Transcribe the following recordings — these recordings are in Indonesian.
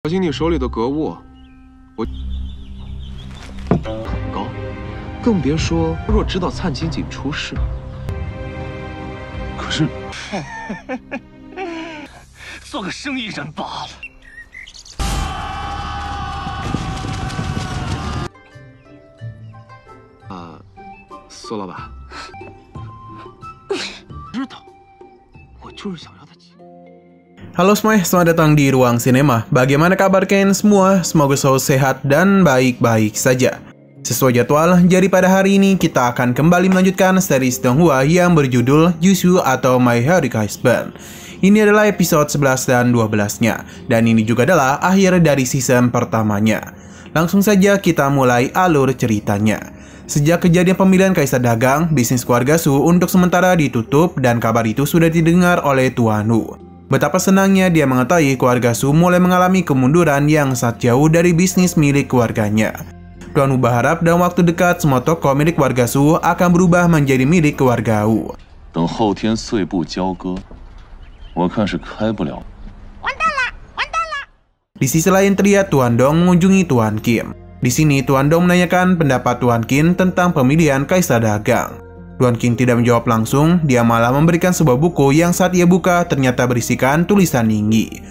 小心你手里的格物，我很高，更别说若知道灿金井出事。可是，做个生意人罢了。苏老板，知道，我就是想要他钱。Halo semuanya, selamat datang di Ruang Sinema. Bagaimana kabar kalian semua? Semoga selalu sehat dan baik-baik saja. Sesuai jadwal, jadi pada hari ini kita akan kembali melanjutkan series Donghua yang berjudul Jushu atau My Heroic Husband. Ini adalah episode 11 dan 12-nya, dan ini juga adalah akhir dari season pertamanya. Langsung saja kita mulai alur ceritanya. Sejak kejadian pemilihan Kaisar Dagang, bisnis keluarga Su untuk sementara ditutup dan kabar itu sudah didengar oleh Tuan Wu. Betapa senangnya dia mengetahui keluarga Su mulai mengalami kemunduran yang sangat jauh dari bisnis milik keluarganya. Tuan Wu berharap dalam waktu dekat semua toko milik keluarga Su akan berubah menjadi milik keluarga Wu. 等后天岁部交割，我看是开不了。 Di sisi lain terlihat Tuan Dong mengunjungi Tuan Kim. Di sini Tuan Dong menanyakan pendapat Tuan Kim tentang pemilihan Kaisar Dagang. Tuan Kim tidak menjawab langsung, dia malah memberikan sebuah buku yang saat ia buka ternyata berisikan tulisan Ningyi.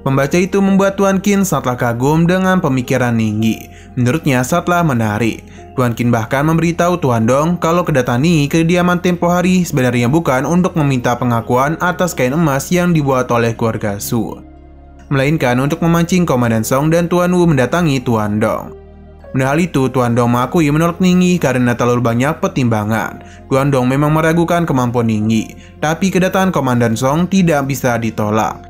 Membaca itu membuat Tuan Kim sangatlah kagum dengan pemikiran Ningyi. Menurutnya sangatlah menarik. Tuan Kim bahkan memberitahu Tuan Dong kalau kedatangan Ningyi ke kediaman tempo hari sebenarnya bukan untuk meminta pengakuan atas kain emas yang dibuat oleh keluarga Su, melainkan untuk memancing Komandan Song dan Tuan Wu mendatangi Tuan Dong. Padahal itu, Tuan Dong mengakui menolak Ningyi karena terlalu banyak pertimbangan. Tuan Dong memang meragukan kemampuan Ningyi, tapi kedatangan Komandan Song tidak bisa ditolak.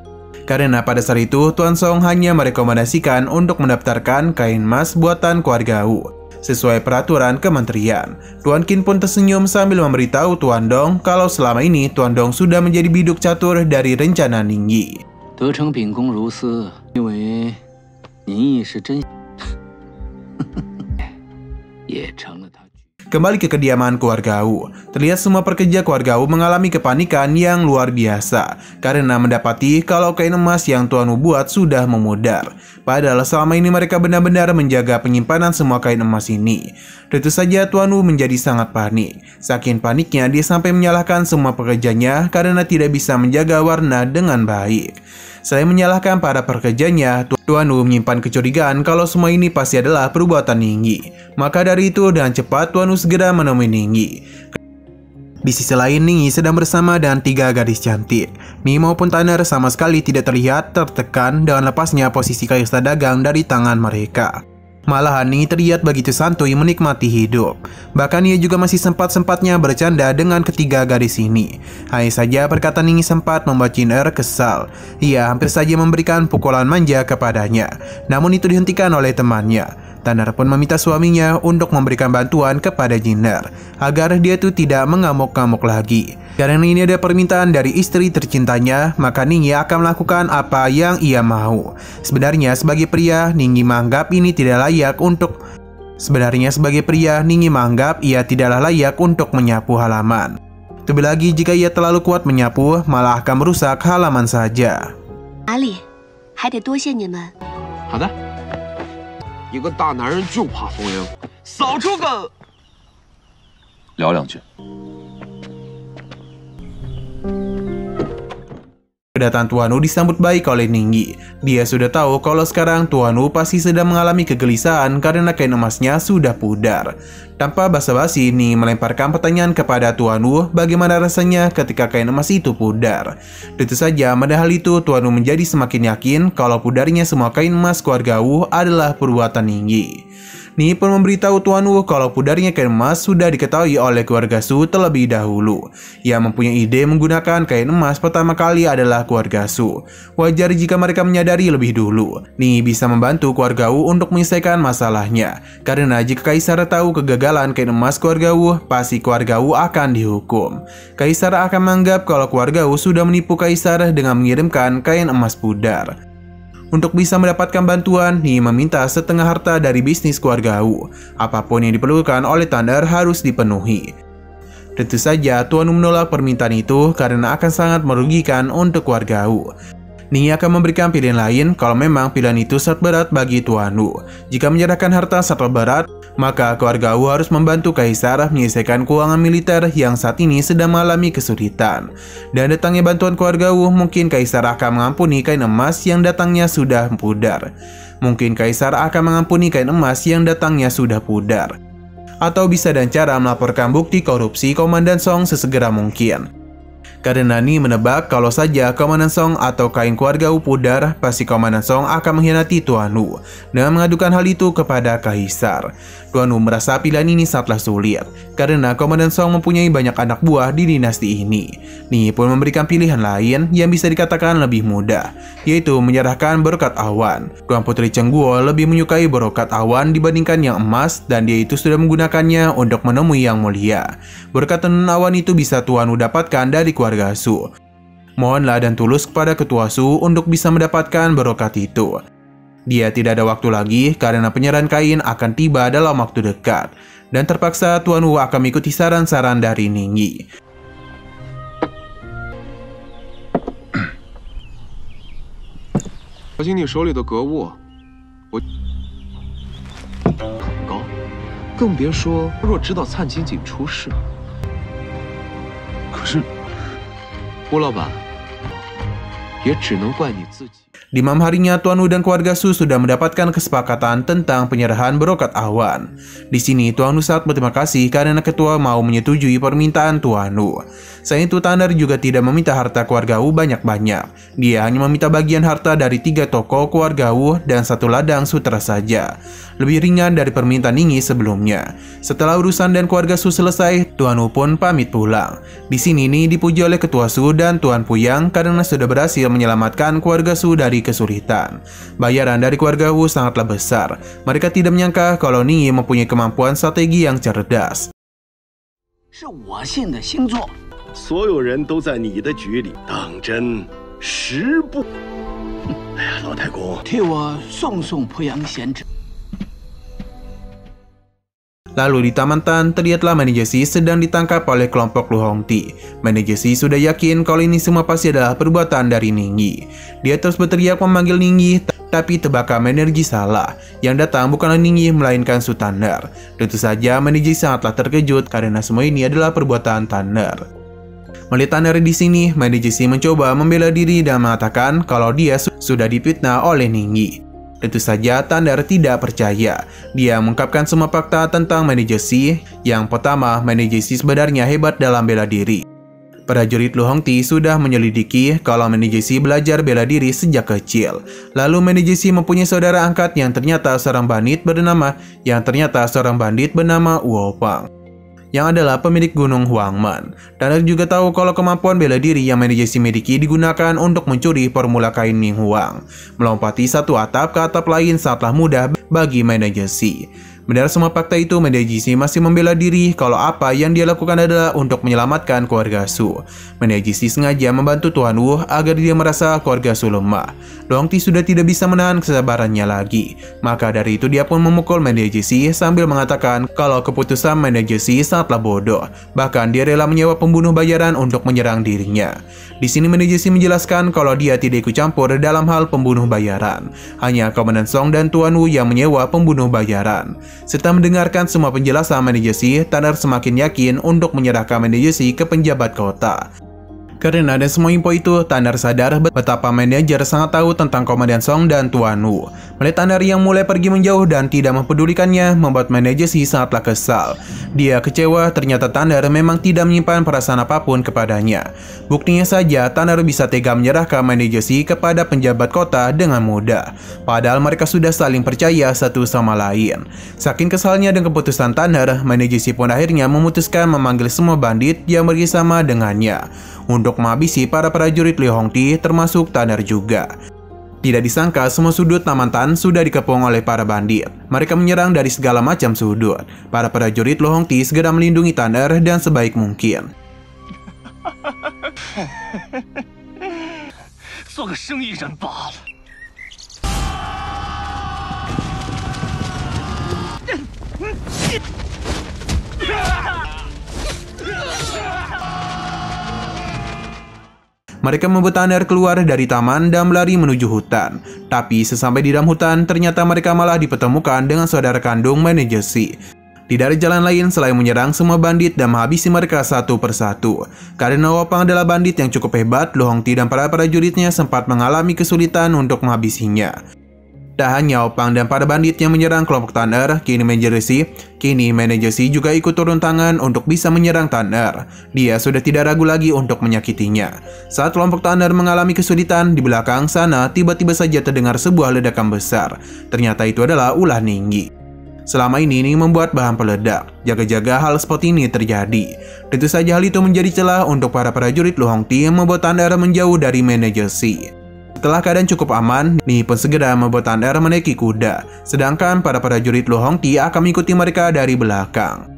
Karena pada saat itu, Tuan Song hanya merekomendasikan untuk mendaftarkan kain emas buatan keluarga Wu sesuai peraturan kementerian. Tuan Kim pun tersenyum sambil memberitahu Tuan Dong kalau selama ini Tuan Dong sudah menjadi biduk catur dari rencana Ningyi. 得成秉公如斯，因为您亦是真。 Kembali ke kediaman keluarga Wu, terlihat semua pekerja keluarga Wu mengalami kepanikan yang luar biasa karena mendapati kalau kain emas yang Tuan Wu buat sudah memudar. Padahal selama ini mereka benar-benar menjaga penyimpanan semua kain emas ini. Tentu saja Tuan Wu menjadi sangat panik. Saking paniknya dia sampai menyalahkan semua pekerjanya karena tidak bisa menjaga warna dengan baik. Selain menyalahkan para pekerjanya, Tuan Wu menyimpan kecurigaan kalau semua ini pasti adalah perbuatan Ningyi. Maka dari itu, dengan cepat Tuan Wu segera menemui Ningyi. Di sisi lain, Ningyi sedang bersama dengan 3 gadis cantik. Mi maupun Tanner sama sekali tidak terlihat tertekan dengan lepasnya posisi Kaisar Dagang dari tangan mereka. Malahan Ningyi terlihat begitu santuy menikmati hidup. Bahkan ia juga masih sempat-sempatnya bercanda dengan ketiga gadis ini. Hanya saja perkataan Ningyi sempat membuat Jin-er kesal. Ia hampir saja memberikan pukulan manja kepadanya. Namun itu dihentikan oleh temannya. Tanner pun meminta suaminya untuk memberikan bantuan kepada Jin-er agar dia tuh tidak mengamuk-ngamuk lagi. Karena ini ada permintaan dari istri tercintanya, maka Ningyi akan melakukan apa yang ia mau. Sebenarnya sebagai pria, Ningyi menganggap ini tidak layak untuk ia tidaklah layak untuk menyapu halaman. Terlebih lagi jika ia terlalu kuat menyapu, malah akan merusak halaman saja. 哪里？还得多谢你们。好的。一个大男人就怕逢迎，扫出个。聊两句。 Kedatangan Tuan Wu disambut baik oleh Ningyi. Dia sudah tahu kalau sekarang Tuan Wu pasti sedang mengalami kegelisahan karena kain emasnya sudah pudar. Tanpa basa-basi, Ningyi melemparkan pertanyaan kepada Tuan Wu bagaimana rasanya ketika kain emas itu pudar. Tentu saja, pada hal itu Tuan Wu menjadi semakin yakin kalau pudarnya semua kain emas keluarga Wu adalah perbuatan Ningyi. Ningyi pun memberitahu Tuan Wu kalau pudarnya kain emas sudah diketahui oleh keluarga Su terlebih dahulu. Yang mempunyai ide menggunakan kain emas pertama kali adalah keluarga Su. Wajar jika mereka menyadari lebih dulu. Ningyi bisa membantu keluarga Wu untuk menyelesaikan masalahnya. Karena jika Kaisar tahu kegagalan kain emas keluarga Wu, pasti keluarga Wu akan dihukum. Kaisar akan menganggap kalau keluarga Wu sudah menipu Kaisar dengan mengirimkan kain emas pudar. Untuk bisa mendapatkan bantuan, Ningyi meminta setengah harta dari bisnis keluarga Wu. Apapun yang diperlukan oleh Tanner harus dipenuhi. Tentu saja Tuan Wu menolak permintaan itu karena akan sangat merugikan untuk keluarga Wu. Ningyi akan memberikan pilihan lain kalau memang pilihan itu sangat berat bagi Tuan Wu. Jika menyerahkan harta sangat berat, maka keluarga Wu harus membantu Kaisar menyelesaikan keuangan militer yang saat ini sedang mengalami kesulitan. Dan datangnya bantuan keluarga Wu, mungkin Kaisar akan mengampuni kain emas yang datangnya sudah pudar. Mungkin Kaisar akan mengampuni kain emas yang datangnya sudah pudar. Atau bisa dengan cara melaporkan bukti korupsi Komandan Song sesegera mungkin. Karena Ningyi menebak kalau saja Komandan Song atau kain keluarga Wu pudar, pasti Komandan Song akan mengkhianati Tuan Wu dengan mengadukan hal itu kepada Kaisar. Tuan Wu merasa pilihan ini sangatlah sulit, karena Komandan Song mempunyai banyak anak buah di dinasti ini. Ningyi pun memberikan pilihan lain yang bisa dikatakan lebih mudah, yaitu menyerahkan Brokat Awan. Tuan Putri Cheng Guo lebih menyukai Brokat Awan dibandingkan yang emas, dan dia itu sudah menggunakannya untuk menemui Yang Mulia. Brokat Tenun Awan itu bisa Tuan Wu dapatkan dari keluarga Su. Mohonlah dan tulus kepada Ketua Su untuk bisa mendapatkan brokat itu. Dia tidak ada waktu lagi karena penyerahan kain akan tiba dalam waktu dekat, dan terpaksa Tuan Wu akan mengikuti saran-saran dari Ningyi. 小心你手里的格物，我很高，更别说若知道灿金井出事。可是， 吴老板，也只能怪你自己。 Di malam harinya, Tuan Wu dan keluarga Su sudah mendapatkan kesepakatan tentang penyerahan Brokat Awan. Di sini, Tuan Wu sangat berterima kasih karena ketua mau menyetujui permintaan Tuan Wu. Selain itu, Tanner juga tidak meminta harta keluarga Wu banyak-banyak. Dia hanya meminta bagian harta dari 3 toko keluarga Wu dan 1 ladang sutra saja. Lebih ringan dari permintaan Ningyi sebelumnya. Setelah urusan dan keluarga Su selesai, Tuan Wu pun pamit pulang. Di sini Ningyi dipuji oleh ketua Su dan Tuan Puyang karena sudah berhasil menyelamatkan keluarga Su dari kesulitan. Bayaran dari keluarga Wu sangatlah besar. Mereka tidak menyangka kalau Ningyi mempunyai kemampuan strategi yang cerdas. 是我信的星座，所有人都在你的局里当真10步。哎呀，老太公， 替我送送濮阳贤侄。 Lalu di Taman Tan, terlihatlah manajer Si sedang ditangkap oleh kelompok Lu Hongti. Manajer Si sudah yakin kalau ini semua pasti adalah perbuatan dari Ningyi. Dia terus berteriak memanggil Ningyi, tapi tebakan manajer salah. Yang datang bukanlah Ningyi, melainkan Su Tanner. Tentu saja manajer sangatlah terkejut karena semua ini adalah perbuatan Tanner. Melihat Tanner di sini, manajer Si mencoba membela diri dan mengatakan kalau dia sudah difitnah oleh Ningyi. Tentu saja Tanner tidak percaya. Dia mengungkapkan semua fakta tentang manajer Si. Yang pertama, manajer Si sebenarnya hebat dalam bela diri. Prajurit Lu Hongti sudah menyelidiki kalau manajer Si belajar bela diri sejak kecil. Lalu manajer Si mempunyai saudara angkat yang ternyata seorang bandit bernama Wu Pang, yang adalah pemilik gunung Huangman. Tanner juga tahu kalau kemampuan bela diri yang manajer Si miliki digunakan untuk mencuri formula kain Ming Huang. Melompati satu atap ke atap lain sangatlah mudah bagi manajer Si. Mendengar semua fakta itu, manajer Si masih membela diri kalau apa yang dia lakukan adalah untuk menyelamatkan keluarga Su. Manajer Si sengaja membantu Tuan Wu agar dia merasa keluarga Su lemah. Lu Hongti sudah tidak bisa menahan kesabarannya lagi. Maka dari itu dia pun memukul manajer Si sambil mengatakan kalau keputusan manajer Si sangatlah bodoh. Bahkan dia rela menyewa pembunuh bayaran untuk menyerang dirinya. Di sini manajer Si menjelaskan kalau dia tidak ikut campur dalam hal pembunuh bayaran. Hanya Komandan Song dan Tuan Wu yang menyewa pembunuh bayaran. Setelah mendengarkan semua penjelasan manajer Si, Tanner semakin yakin untuk menyerahkan manajer Si ke penjabat kota. Karena dari semua info itu, Tanner sadar betapa manajer sangat tahu tentang Komandan Song dan Tuan Wu. Melihat Tanner yang mulai pergi menjauh dan tidak mempedulikannya, membuat manajer Si sangatlah kesal. Dia kecewa ternyata Tanner memang tidak menyimpan perasaan apapun kepadanya. Buktinya saja, Tanner bisa tega menyerahkan manajer Si kepada penjabat kota dengan mudah. Padahal mereka sudah saling percaya satu sama lain. Saking kesalnya dengan keputusan Tanner, manajer Si pun akhirnya memutuskan memanggil semua bandit yang bersama dengannya untuk menghabisi para prajurit Lu Hongti, termasuk Tanner juga. Tidak disangka semua sudut Taman Tan sudah dikepung oleh para bandit. Mereka menyerang dari segala macam sudut. Para prajurit Lu Hongti segera melindungi Tanner dan sebaik mungkin. 做个生意人罢了。Mereka membuat Tanner keluar dari taman dan berlari menuju hutan. Tapi sesampai di dalam hutan, ternyata mereka malah dipertemukan dengan saudara kandung manajer Si. Tidak ada jalan lain selain menyerang semua bandit dan menghabisi mereka satu persatu. Karena Wopang adalah bandit yang cukup hebat, Lu Hongti dan para prajuritnya sempat mengalami kesulitan untuk menghabisinya. Tak hanya Wopang dan para bandit yang menyerang kelompok Tanner, kini manajer Si juga ikut turun tangan untuk bisa menyerang Tanner. Dia sudah tidak ragu lagi untuk menyakitinya. Saat kelompok Tanner mengalami kesulitan, di belakang sana tiba-tiba saja terdengar sebuah ledakan besar. Ternyata itu adalah ulah Ningyi. Selama ini Ning membuat bahan peledak. Jaga-jaga hal seperti ini terjadi. Tentu saja hal itu menjadi celah untuk para prajurit Lu Hongti yang membuat Tanner menjauh dari manajer Si. Setelah keadaan cukup aman, Ni pun segera membuat Tanner menaiki kuda. Sedangkan para prajurit Lu Hongti akan mengikuti mereka dari belakang.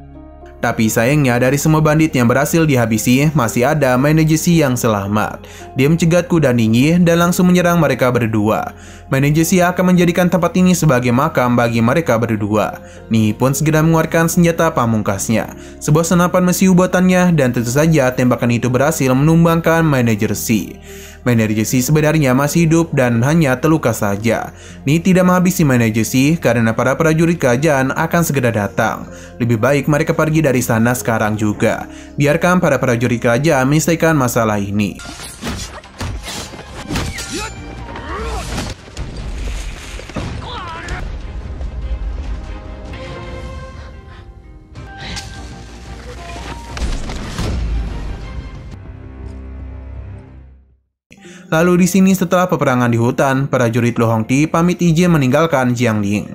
Tapi sayangnya dari semua bandit yang berhasil dihabisi, masih ada manajer Si yang selamat. Dia mencegat kuda Ningyi dan langsung menyerang mereka berdua. Manajer Si akan menjadikan tempat ini sebagai makam bagi mereka berdua. Ni pun segera mengeluarkan senjata pamungkasnya, sebuah senapan mesiu buatannya, dan tentu saja tembakan itu berhasil menumbangkan manajer Si. Manajer Si sebenarnya masih hidup dan hanya terluka saja. Ni tidak menghabisi manajer Si karena para prajurit kerajaan akan segera datang. Lebih baik mereka pergi dari sana sekarang juga. Biarkan para prajurit kerajaan menyelesaikan masalah ini. Lalu di sini setelah peperangan di hutan, prajurit Lu Hongti pamit izin meninggalkan Jiangling.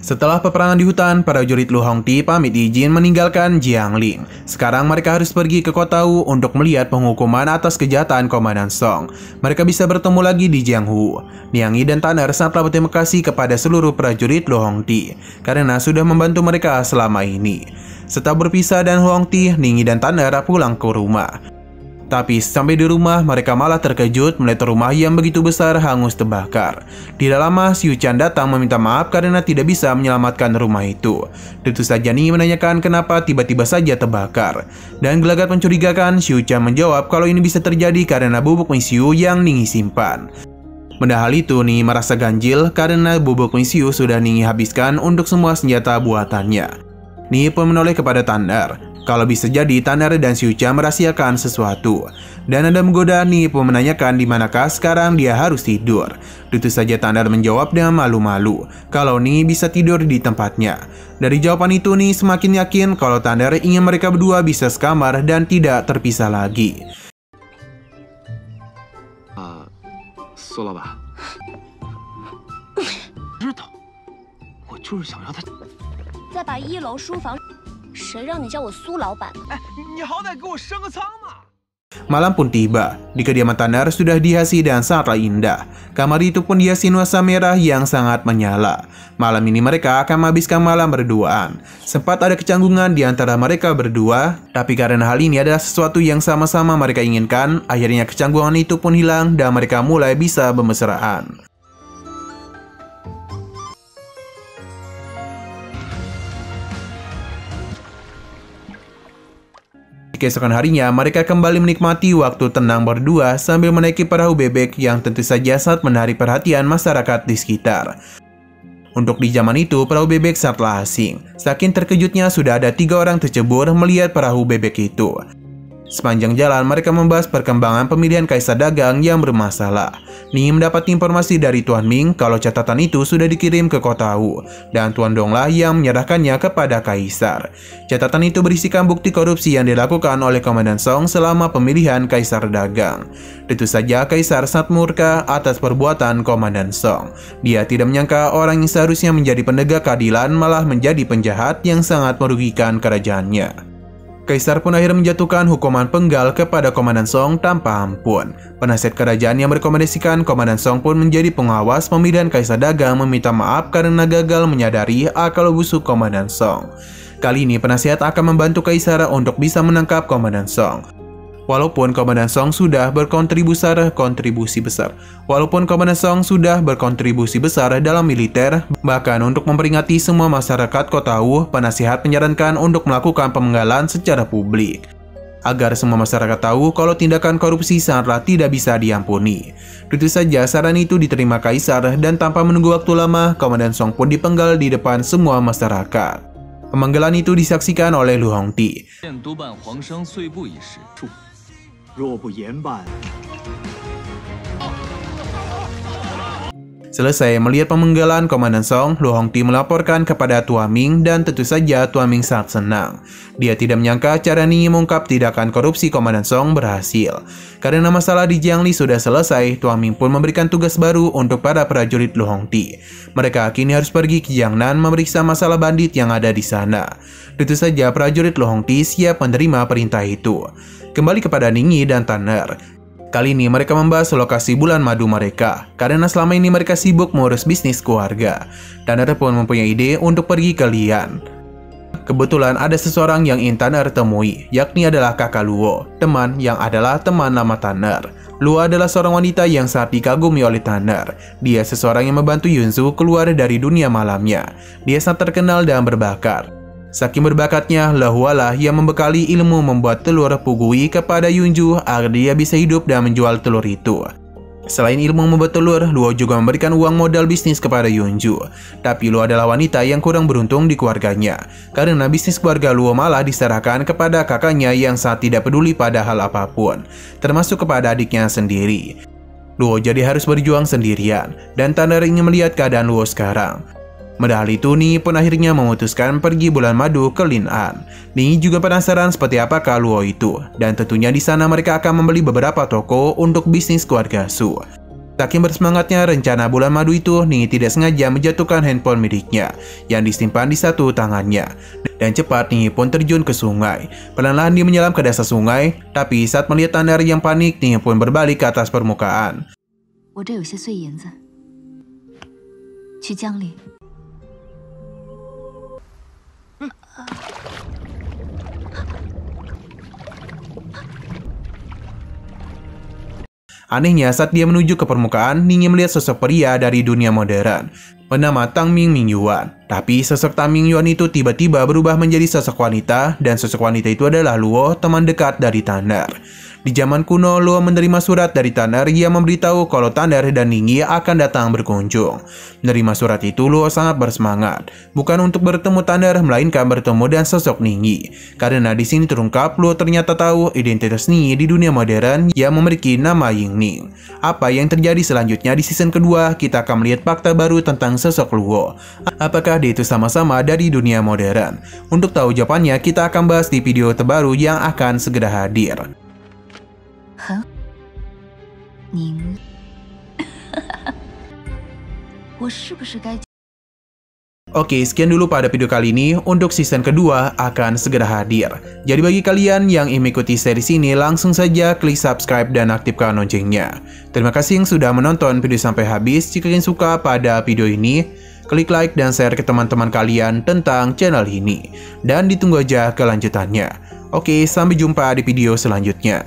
Setelah peperangan di hutan, prajurit Lu Hongti pamit izin meninggalkan Jiangling. Sekarang mereka harus pergi ke kota Wu untuk melihat penghukuman atas kejahatan Komandan Song. Mereka bisa bertemu lagi di Jianghu. Niang Yi dan Tanner sangatlah berterima kasih kepada seluruh prajurit Lu Hongti karena sudah membantu mereka selama ini. Setelah berpisah dan Lu Hongti, Ning Yi dan Tanner pulang ke rumah. Tapi sampai di rumah, mereka malah terkejut melihat rumah yang begitu besar hangus terbakar. Tidak lama, Xiu Chan datang meminta maaf karena tidak bisa menyelamatkan rumah itu. Tentu saja Ni menanyakan kenapa tiba-tiba saja terbakar. Dan gelagat mencurigakan, Xiu Chan menjawab kalau ini bisa terjadi karena bubuk misiu yang Ningyi simpan. Padahal itu, Ni merasa ganjil karena bubuk misiu sudah Ningyi habiskan untuk semua senjata buatannya. Ni pun menoleh kepada Tanner. Kalau bisa jadi Tanner dan Xiu Chan merahasiakan sesuatu. Dan ada menggoda, Ni pun menanyakan di manakah sekarang dia harus tidur. Tentu saja Tanner menjawab dengan malu-malu kalau Ni bisa tidur di tempatnya. Dari jawaban itu, Ni semakin yakin kalau Tanner ingin mereka berdua bisa sekamar dan tidak terpisah lagi. 苏老板，知道，我就是想要他。再把1楼书房，谁让你叫我苏老板？ 哎，你好歹给我升个舱嘛！ Malam pun tiba. Di kediaman Tanner sudah dihiasi dan sangatlah indah. Kamar itu pun dihiasi nuansa merah yang sangat menyala. Malam ini mereka akan menghabiskan malam berduaan. Sempat ada kecanggungan di antara mereka berdua, tapi karena hal ini adalah sesuatu yang sama-sama mereka inginkan, akhirnya kecanggungan itu pun hilang dan mereka mulai bisa bermesraan. Keesokan harinya, mereka kembali menikmati waktu tenang berdua sambil menaiki perahu bebek yang tentu saja sangat menarik perhatian masyarakat di sekitar. Untuk di zaman itu, perahu bebek sangatlah asing. Saking terkejutnya sudah ada 3 orang tercebur melihat perahu bebek itu. Sepanjang jalan, mereka membahas perkembangan pemilihan kaisar dagang yang bermasalah. Ni mendapat informasi dari Tuan Ming kalau catatan itu sudah dikirim ke kota Wu, dan Tuan Donglah yang menyerahkannya kepada kaisar. Catatan itu berisikan bukti korupsi yang dilakukan oleh Komandan Song selama pemilihan kaisar dagang. Tentu saja kaisar sangat murka atas perbuatan Komandan Song. Dia tidak menyangka orang yang seharusnya menjadi penegak keadilan malah menjadi penjahat yang sangat merugikan kerajaannya. Kaisar pun akhirnya menjatuhkan hukuman penggal kepada Komandan Song tanpa ampun. Penasihat kerajaan yang merekomendasikan Komandan Song pun menjadi pengawas pemilihan kaisar dagang meminta maaf karena gagal menyadari akal busuk Komandan Song. Kali ini penasihat akan membantu kaisar untuk bisa menangkap Komandan Song. Walaupun Komandan Song sudah berkontribusi besar dalam militer, bahkan untuk memperingati semua masyarakat kota Wu, penasihat menyarankan untuk melakukan pemenggalan secara publik. agar semua masyarakat tahu kalau tindakan korupsi sangatlah tidak bisa diampuni. Tentu saja saran itu diterima kaisar dan tanpa menunggu waktu lama, Komandan Song pun dipenggal di depan semua masyarakat. Pemenggalan itu disaksikan oleh Lu Hongti. Selesai melihat pemenggalan Komandan Song, Lu Hongti melaporkan kepada Tua Ming dan tentu saja Tua Ming sangat senang. Dia tidak menyangka cara Ningyi mengungkap tindakan korupsi Komandan Song berhasil. Karena masalah di Jiangli sudah selesai, Tua Ming pun memberikan tugas baru untuk para prajurit Lu Hongti. Mereka kini harus pergi ke Jiangnan memeriksa masalah bandit yang ada di sana. Tentu saja prajurit Lu Hongti siap menerima perintah itu. Kembali kepada Ningyi dan Tanner. Kali ini mereka membahas lokasi bulan madu mereka, karena selama ini mereka sibuk mengurus bisnis keluarga. Tanner pun mempunyai ide untuk pergi ke Lian. Kebetulan ada seseorang yang ingin Tanner temui, yakni adalah kakak Luo, teman yang adalah teman lama Tanner. Luo adalah seorang wanita yang sangat dikagumi oleh Tanner. Dia seseorang yang membantu Yunzu keluar dari dunia malamnya. Dia sangat terkenal dan berbakat. Saking berbakatnya, Lahualah yang membekali ilmu membuat telur pugui kepada Yunju agar dia bisa hidup dan menjual telur itu. Selain ilmu membuat telur, Luo juga memberikan uang modal bisnis kepada Yunju. Tapi Luo adalah wanita yang kurang beruntung di keluarganya, karena bisnis keluarga Luo malah diserahkan kepada kakaknya yang sangat tidak peduli pada hal apapun, termasuk kepada adiknya sendiri. Luo jadi harus berjuang sendirian, dan Tanner ingin melihat keadaan Luo sekarang. Padahal itu, Ningyi pun akhirnya memutuskan pergi bulan madu ke Lin'an. Ningyi juga penasaran seperti apakah Luo itu, dan tentunya di sana mereka akan membeli beberapa toko untuk bisnis keluarga Su. Saking bersemangatnya rencana bulan madu itu, Ningyi tidak sengaja menjatuhkan handphone miliknya yang disimpan di satu tangannya. Dan cepat Ningyi pun terjun ke sungai. Perlahan-lahan dia menyelam ke dasar sungai, tapi saat melihat Tanner yang panik, Ningyi pun berbalik ke atas permukaan. Anehnya, saat dia menuju ke permukaan, Ningyi melihat sosok pria dari dunia modern bernama Tang Ming Mingyuan. Tapi sosok Tang Mingyuan itu tiba-tiba berubah menjadi sosok wanita, dan sosok wanita itu adalah Luo, teman dekat dari Tanner. Di zaman kuno, Luo menerima surat dari Tanner yang memberitahu kalau Tanner dan Ningyi akan datang berkunjung. Menerima surat itu, Luo sangat bersemangat, bukan untuk bertemu Tanner, melainkan bertemu dengan sosok Ningyi. Karena di sini terungkap, Luo ternyata tahu identitas Ningyi di dunia modern yang memiliki nama Yingning. Apa yang terjadi selanjutnya di season kedua, kita akan melihat fakta baru tentang sosok Luo. Apakah dia itu sama-sama dari dunia modern? Untuk tahu jawabannya, kita akan bahas di video terbaru yang akan segera hadir. Oke, sekian dulu pada video kali ini. Untuk season kedua akan segera hadir. Jadi bagi kalian yang ingin mengikuti series ini, langsung saja klik subscribe dan aktifkan loncengnya. Terima kasih yang sudah menonton video sampai habis. Jika kalian suka pada video ini, klik like dan share ke teman-teman kalian tentang channel ini. Dan ditunggu aja kelanjutannya. Oke, sampai jumpa di video selanjutnya.